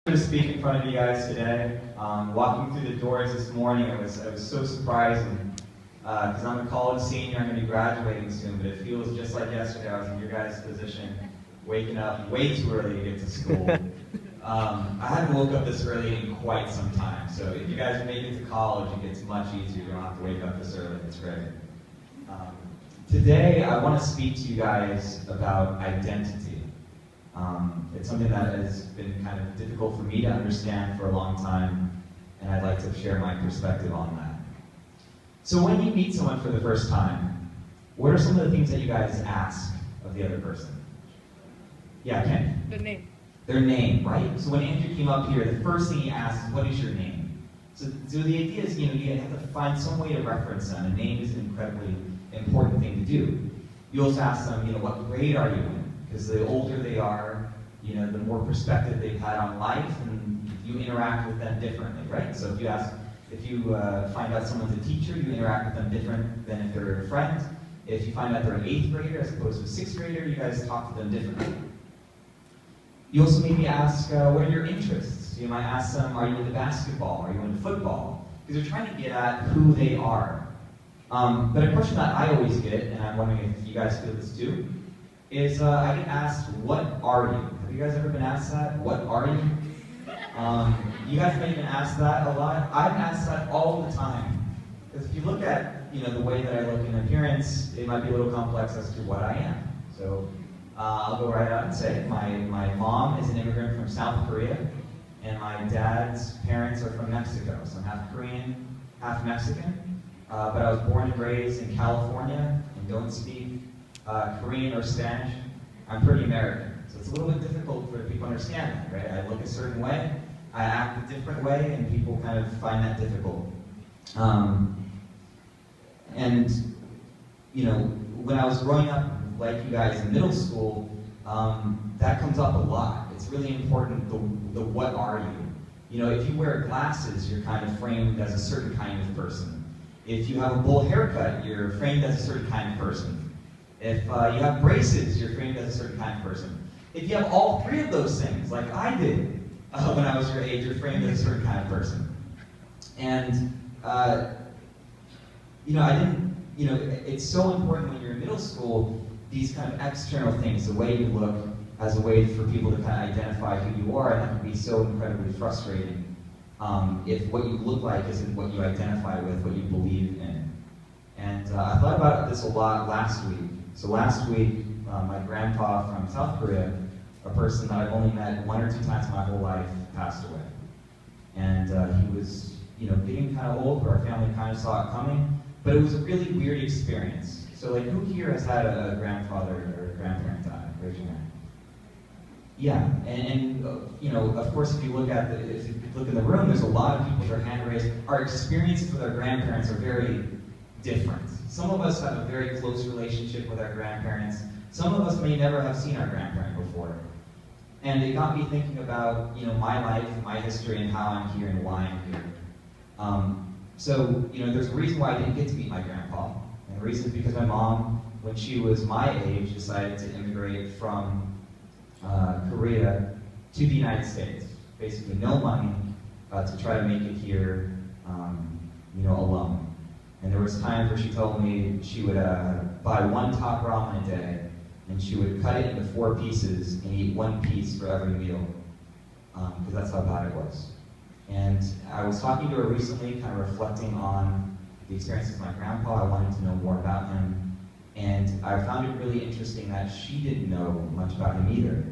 To speak in front of you guys today. Walking through the doors this morning, I was so surprising because I'm a college senior. I'm going to be graduating soon, but it feels just like yesterday. I was in your guys' position, waking up way too early to get to school. I haven't woke up this early in quite some time, so if you guys make it to college, it gets much easier. You don't have to wake up this early. It's great. Today, I want to speak to you guys about identity. It's something that has been kind of difficult for me to understand for a long time, and I'd like to share my perspective on that. So when you meet someone for the first time, what are some of the things that you guys ask of the other person? Yeah, Ken? The name. Their name, right? So when Andrew came up here, the first thing he asked is, what is your name? So the idea is, you have to find some way to reference them. A name is an incredibly important thing to do. You also ask them, what grade are you in? Because the older they are, the more perspective they've had on life, and you interact with them differently, right? So if you find out someone's a teacher, you interact with them different than if they're a friend. If you find out they're an 8th grader as opposed to a 6th grader, you guys talk to them differently. You also maybe ask, what are your interests? You might ask them, are you into basketball? Are you into football? Because they're trying to get at who they are. But a question that I always get, and I'm wondering if you guys feel this too, is I get asked, what are you? Have you guys ever been asked that? What are you? You guys may have been asked that a lot. I'm asked that all the time. Because if you look at the way that I look in appearance, it might be a little complex as to what I am. So I'll go right out and say it. My mom is an immigrant from South Korea, and my dad's parents are from Mexico. So I'm half Korean, half Mexican. But I was born and raised in California and don't speak Korean or Spanish. I'm pretty American. So it's a little bit difficult for people to understand that, right? I look a certain way, I act a different way, and people kind of find that difficult. When I was growing up, like you guys in middle school, that comes up a lot. It's really important, the what are you? If you wear glasses, you're kind of framed as a certain kind of person. If you have a bowl haircut, you're framed as a certain kind of person. If you have braces, you're framed as a certain kind of person. If you have all three of those things, like I did when I was your age, you're framed as a certain kind of person. And, it's so important when you're in middle school, these kind of external things, the way you look, as a way for people to kind of identify who you are, and that can be so incredibly frustrating if what you look like isn't what you identify with, what you believe in. And I thought about this a lot last week. So last week, my grandpa from South Korea, a person that I've only met 1 or 2 times my whole life, passed away. And he was, getting kind of old, but our family kind of saw it coming. But it was a really weird experience. So like, who here has had a grandfather or a grandparent die? Raise your hand. Yeah, and of course, if you look in the room, there's a lot of people with their hand raised. Our experiences with our grandparents are very different. Some of us have a very close relationship with our grandparents. Some of us may never have seen our grandparent before. And it got me thinking about, my life, my history, and how I'm here and why I'm here. There's a reason why I didn't get to meet my grandpa. And the reason is because my mom, when she was my age, decided to immigrate from Korea to the United States. Basically no money to try to make it here, alone. And there was times where she told me she would buy 1 top ramen a day, and she would cut it into 4 pieces and eat 1 piece for every meal, because that's how bad it was. And I was talking to her recently, kind of reflecting on the experiences of my grandpa. I wanted to know more about him, and I found it really interesting that she didn't know much about him either.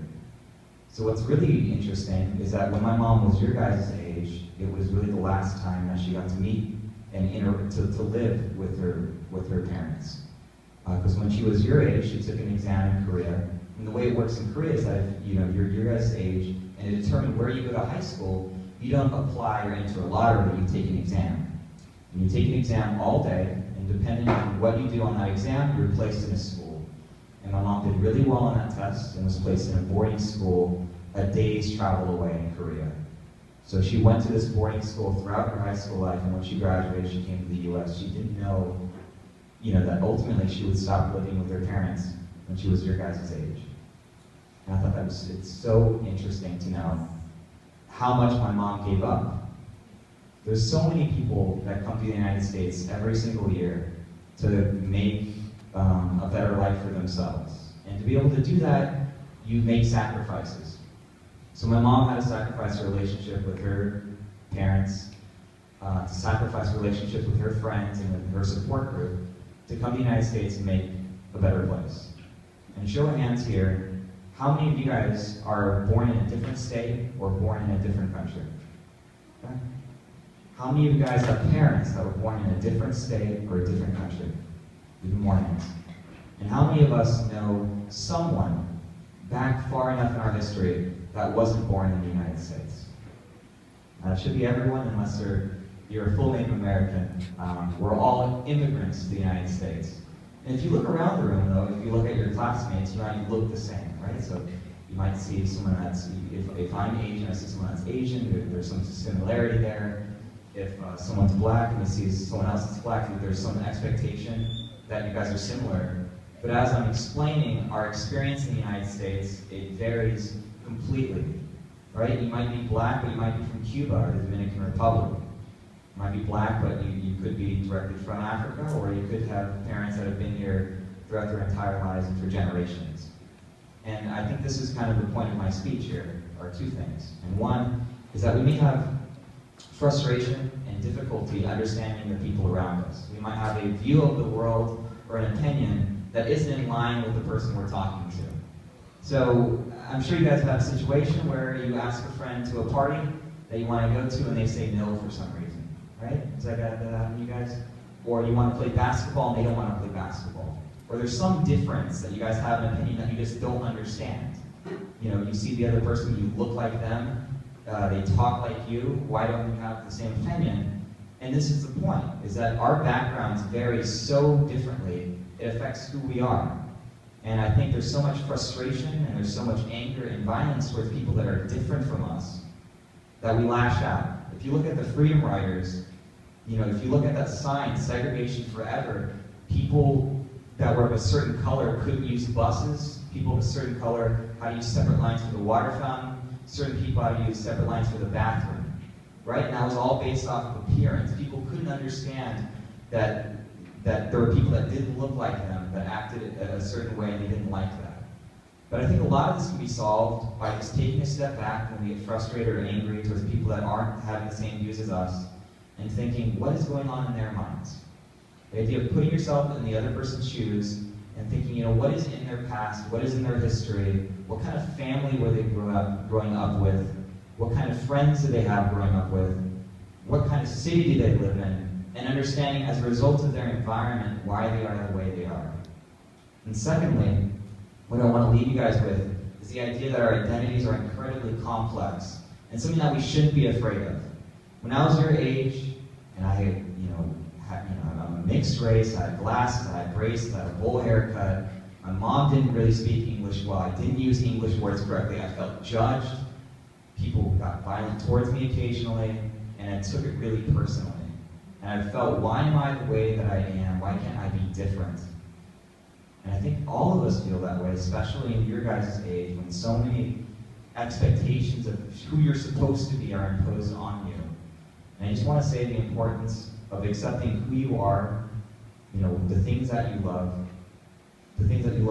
So what's really interesting is that when my mom was your guys' age, it was really the last time that she got to meet and to live with her parents. Because when she was your age, she took an exam in Korea. And the way it works in Korea is that if you're your guys' age, and to determine where you go to high school, you don't apply or enter a lottery, you take an exam. And you take an exam all day, and depending on what you do on that exam, you're placed in a school. And my mom did really well on that test and was placed in a boarding school a day's travel away in Korea. So she went to this boarding school throughout her high school life, and when she graduated, she came to the US. She didn't know, that ultimately she would stop living with her parents when she was your guys' age. And I thought it's so interesting to know how much my mom gave up. There's so many people that come to the United States every single year to make a better life for themselves. And to be able to do that, you make sacrifices. So my mom had to sacrifice her relationship with her parents, to sacrifice relationships with her friends and with her support group to come to the United States and make a better place. And show of hands here, how many of you guys are born in a different state or born in a different country? Okay. How many of you guys have parents that were born in a different state or a different country? Even more hands. And how many of us know someone back far enough in our history that wasn't born in the United States? It should be everyone, unless you're a full Native American. We're all immigrants to the United States. And if you look around the room, though, if you look at your classmates, you might look the same, right? So you might see someone that's, if I'm Asian, I see someone that's Asian, there's some similarity there. If someone's black and you see someone else that's black, there's some expectation that you guys are similar. But as I'm explaining our experience in the United States, it varies completely, right? You might be black, but you might be from Cuba or the Dominican Republic. You might be black, but you could be directly from Africa, or you could have parents that have been here throughout their entire lives and for generations. And I think this is kind of the point of my speech here, are two things. And one is that we may have frustration and difficulty understanding the people around us. We might have a view of the world or an opinion that isn't in line with the person we're talking to. So I'm sure you guys have a situation where you ask a friend to a party that you want to go to and they say no for some reason, right? Does that happen to you guys? Or you want to play basketball and they don't want to play basketball. Or there's some difference that you guys have an opinion that you just don't understand. You know, you see the other person, you look like them, they talk like you, why don't we have the same opinion? And this is the point, is that our backgrounds vary so differently, it affects who we are. And I think there's so much frustration and there's so much anger and violence towards people that are different from us that we lash out. If you look at the freedom riders, you know, if you look at that sign, segregation forever, people that were of a certain color couldn't use buses, people of a certain color had to use separate lines for the water fountain, certain people had to use separate lines for the bathroom, right? And that was all based off of appearance. People couldn't understand that there were people that didn't look like them, that acted a certain way, and they didn't like that. But I think a lot of this can be solved by just taking a step back when we get frustrated or angry towards people that aren't having the same views as us, and thinking, what is going on in their minds? The idea of putting yourself in the other person's shoes and thinking, you know, what is in their past, what is in their history, what kind of family were they growing up with, what kind of friends did they have growing up with, what kind of city do they live in, and understanding as a result of their environment why they are the way they are. And secondly, what I want to leave you guys with is the idea that our identities are incredibly complex and something that we shouldn't be afraid of. When I was your age, and I'm a mixed race, I had glasses, I had braces, I had a bowl haircut, my mom didn't really speak English well, I didn't use English words correctly, I felt judged, people got violent towards me occasionally, and I took it really personally. And I felt, why am I the way that I am? Why can't I be different? And I think all of us feel that way, especially in your guys' age, when so many expectations of who you're supposed to be are imposed on you. And I just want to say the importance of accepting who you are, you know, the things that you love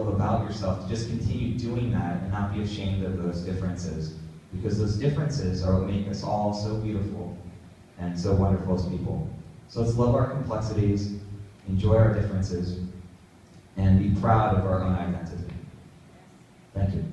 about yourself, to just continue doing that and not be ashamed of those differences. Because those differences are what make us all so beautiful and so wonderful as people. So let's love our complexities, enjoy our differences, and be proud of our own identity. Thank you.